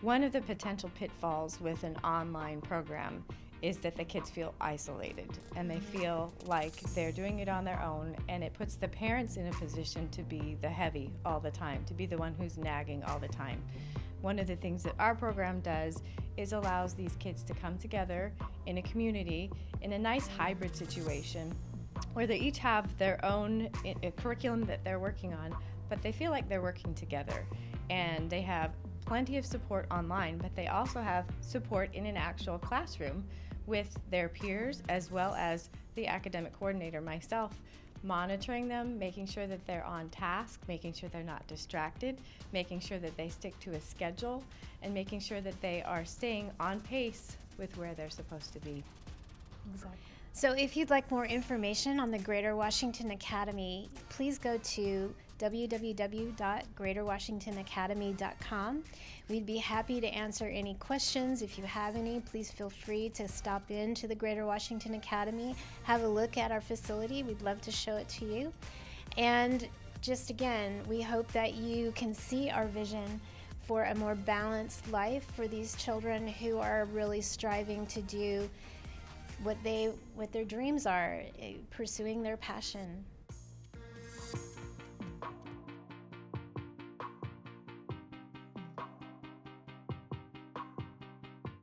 One of the potential pitfalls with an online program is that the kids feel isolated and they feel like they're doing it on their own, and it puts the parents in a position to be the heavy all the time, to be the one who's nagging all the time. One of the things that our program does is allows these kids to come together in a community in a nice hybrid situation where they each have their own curriculum that they're working on, but they feel like they're working together, and they have plenty of support online, but they also have support in an actual classroom with their peers, as well as the academic coordinator, myself, monitoring them, making sure that they're on task, making sure they're not distracted, making sure that they stick to a schedule, and making sure that they are staying on pace with where they're supposed to be. Exactly. So if you'd like more information on the Greater Washington Academy, please go to www.greaterwashingtonacademy.com. We'd be happy to answer any questions. If you have any, please feel free to stop in to the Greater Washington Academy, have a look at our facility. We'd love to show it to you. And just again, we hope that you can see our vision for a more balanced life for these children who are really striving to do what their dreams are, pursuing their passion.